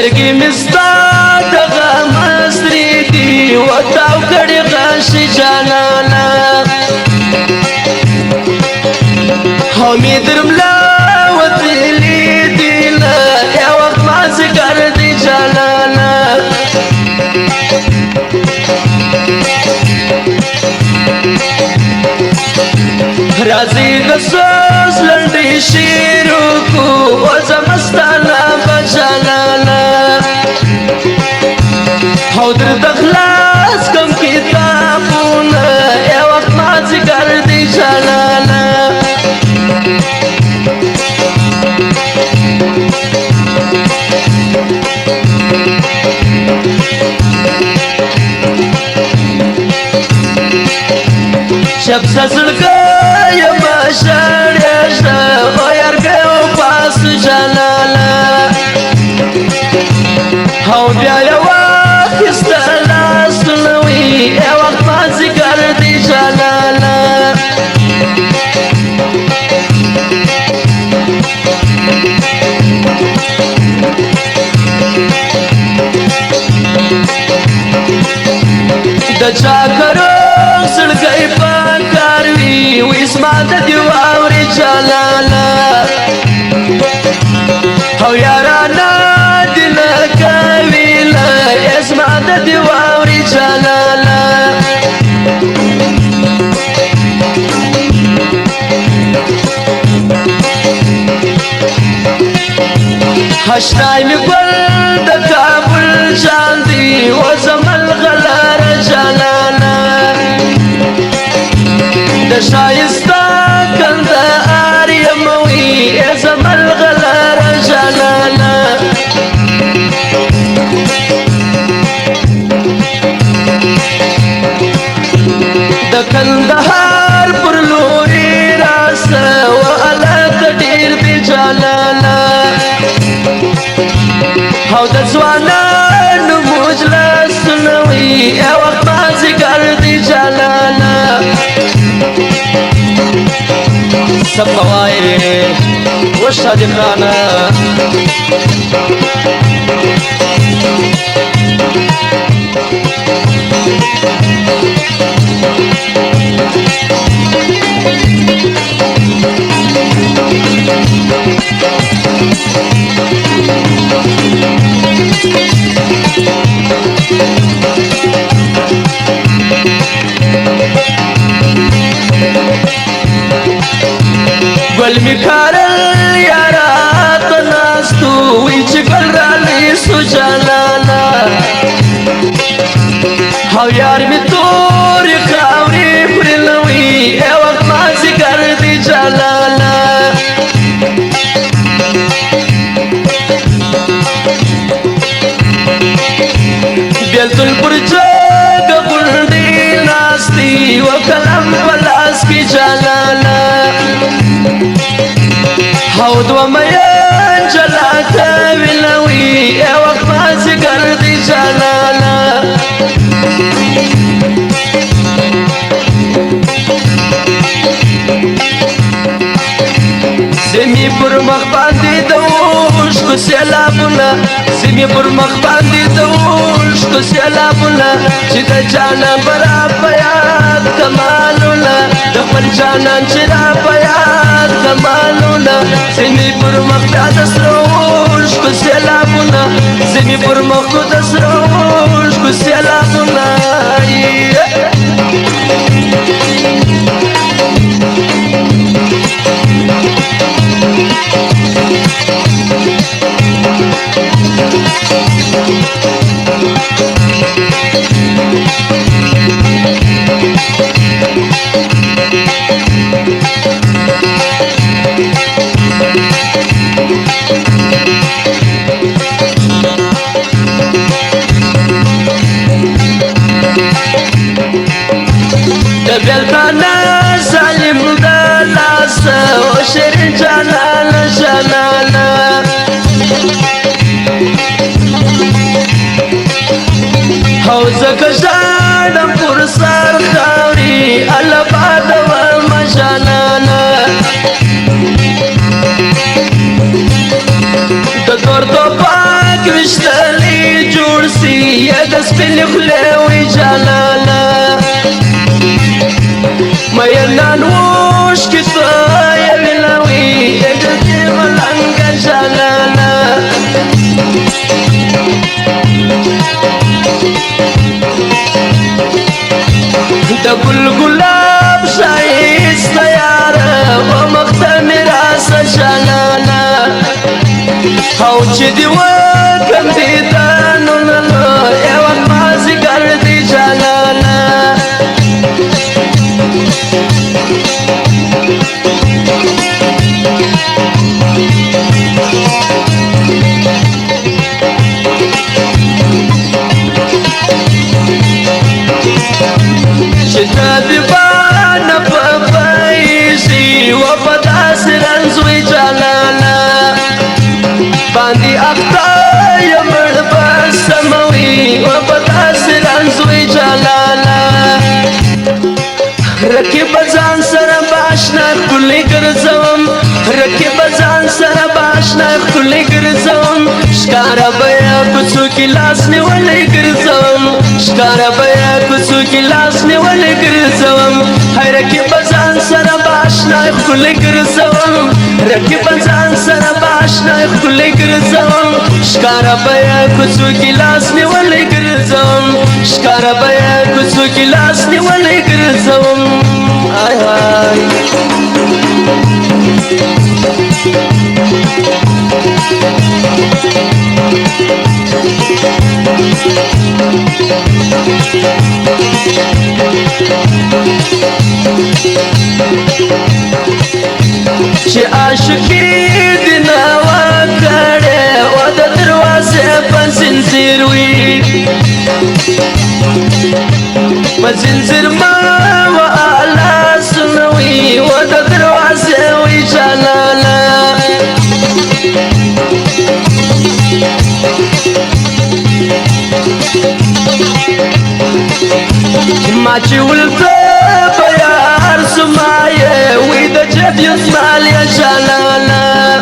سترګې مې ستا دغه مستري دي وتاو کړې غشي جانانه او مې درملا وتلي دي له یو وخت مازدیګر دی جانانه راځي د سوز لنډې شعر وکړو وزمستانه بجانانه او درته خلاص کم کتابونه یو وخت مازدیګر دی جانانه شب سزړګا یما شړېشا او یارګه او پاس جاناله او بیا یو استلا سنوي یو وخت مازدیګر دی جاناله د چا کرو سړګي پکار وی وسما د دی واوري جلاله او یارانا دل کوي لا اسما د دی واوري جلاله هشتای می ګل د کابل شاندي و زمل غلار جلاله د شایسته کندهار یموي زمل غلار جلاله د کندهار پر لوري راسه و الک ډیر دی جلاله او د ځوانانو مجلس نوي یو وخت مازدیګر دی جلاله سبوای وشادقانا گل می کارل یارات ناستو وی چی گل رالی سو جانانا او یار می توری خاوری پرلوی ای وقت مازدیګر دی جانانا بیلتل پر جگ بلدی ناستی و کلم پلاس کی جانانا او دو میان جلا کوي لوي یو وخت مازدیګر دی جاناله زمي پر مخ باندې د اوښکو سیلابونه زمي پر مخ باندې د اوښکو سیلابونه چې د جانان برا په یاد کمالونه د خپل جانان چې را په یاد کمالونه زمي پر مخ د سرو اوښکو سیلابونه زمي پر مخ د سرو اوښکو سیلابونه دبلتانا ظالم دلاس و شیرین جانانا جانانا او زکا جانم پر سر خاوری الباد ورما جانانا د تور تو پاک وشته سپین خلوی جلالا مینان وش کتای ویلوی اگتی ملنگ جلالا دا گل گلاب شایست یارا و مختم راس جلالا او چی دی وکم دیدانو نلو ایوان مازی گردی جلالا چتا دیبانا پپایشی و پداس رنزوی جلالا باندی اختای مرد بسموی و پداس رنزوی جلالا رکی بزان سر باشنا کلی گرزم رکی بزان سر باشنا کلی گرزم شکارا بیا کچو کی لاس نیولی گرزم شکارا بیا کچو کی لاس نیولی گرزم های رکی بزان سر باشنا کلی گرزم رکی بزان سر باشنا کلی گرزم شکارا بیا کچو کی لاس نیولی گرزم شکارا بیا کچو کی لاس نیولی گرزم آی آی چی عاشقی دینا وکڑے و دا دروازے پا زنزیر وی پا زنزیر ما و آلا سنوی و دا دروازے وی جلالا ما چی ولتا بیار سمایه وی دا جب یسمال یا جلالا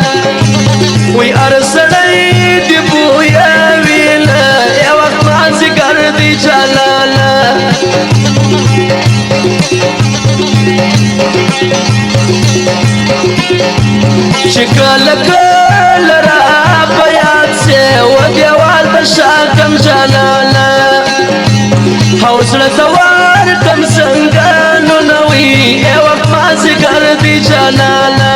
وی ارسلی دی بویا وینا یا وقت مازی گردی جلالا شکل کل را بیاد سے و دیوال بشاکم جلالا حوصلة توار کم سنگانو نوی اے وقت مازی گردی جلالا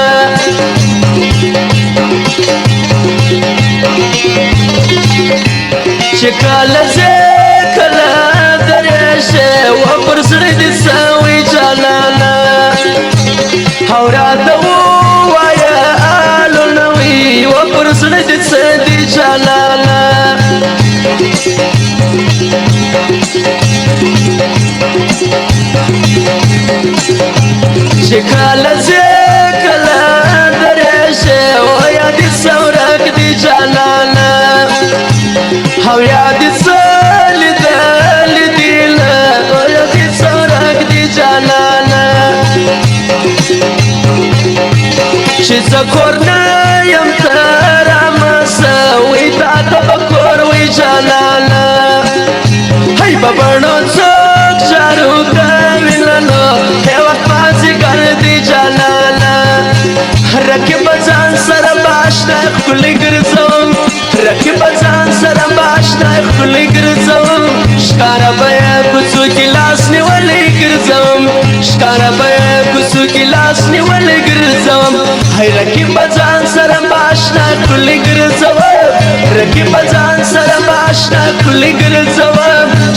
شکال زکل دریشه و پرسر دی ساوی جلالا حورا دو وایا آلو نوی و پرسر دی سدی جلالا شکال زکل دریشه و یادی سورک دی جلالا او یادی سالی دالی دیلا و یادی سورک دی جلالا چی زکور نایم ترامسا وی تاتا بکور وی جلالا های ببرنو چوک جارو کاملنو ای وقت مازی گردی جلالا رکی بزان سر باشنا کلی گرزم رکی بزان سر باشنا کلی گرزم شکارا بیا کچو کی لاس نیولی گرزم شکارا بیا کچو کی لاس نیولی گرزم های رکی بزان سر باشنا کلی گرزم رکی بزان سر باشنا کلی گرزم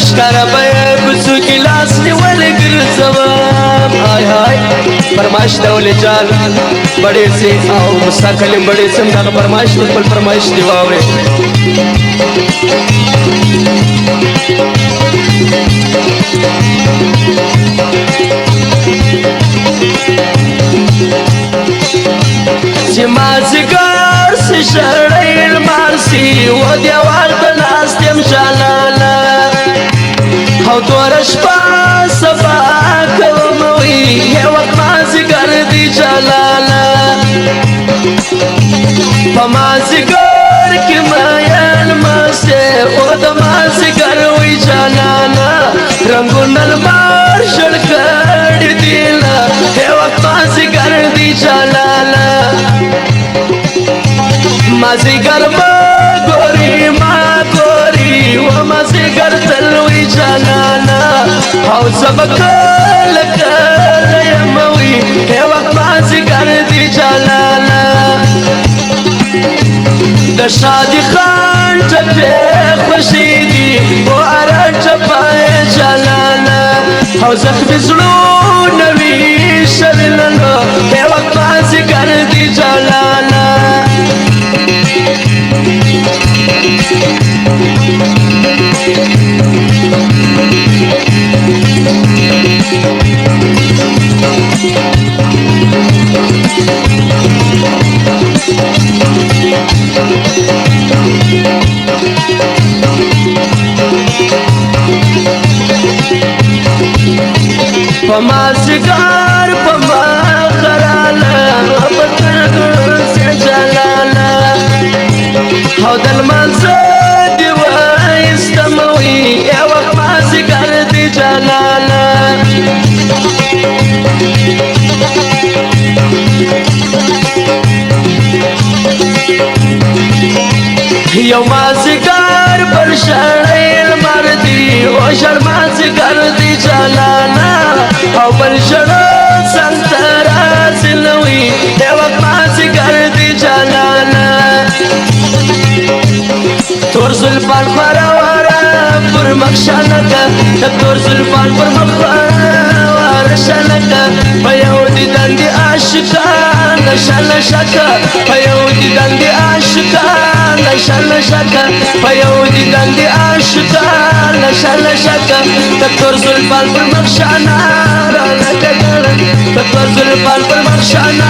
شکارا بیا کچو کی لاس نیولی گرزم آی آی فرمائش دولی جان بڑے سے آو مستقلیم بڑے سے مداغ فرمائش تکل فرمائش دیواوے چی مازگار سی شرعیل مارسی و دیوال تناستیم جلالا او دورش پاس باکوموی یہ وقت مازگر دی جلالا پا مازگر کی مایان ماسے او دا مازگر وی مازیګر ما ګوري ما ګوري و مازیګر تلوي جانانا او سبق لکه یموي هي وخت مازیګر دی جانانا د شادي خان ټپه خوشي دي او اران ټپه جانانا او زخمي زړونه وي شلنو هي وخت مازیګر دی جانانا پما سگار پما خرالا پتر سے جلالا او دل منزه دی وای استموي یا وخت ما سگار دی جلالا یو ما سگار پر شړې مردي او شرما سگار دی جلالا او بل شړو سنترا سلوي یا وخت ما سگار دی جلالا تور زلفان خروارا پر مخشانکا تور زلفان پر مخوارا شانکا پیودی دندی عاشقان نشان شکا پیودی دندی عاشقان نشان شکا پیودی دندی عاشقان نشان شکا تور زلفان پر مخشانا تور زلفان پر مخشانا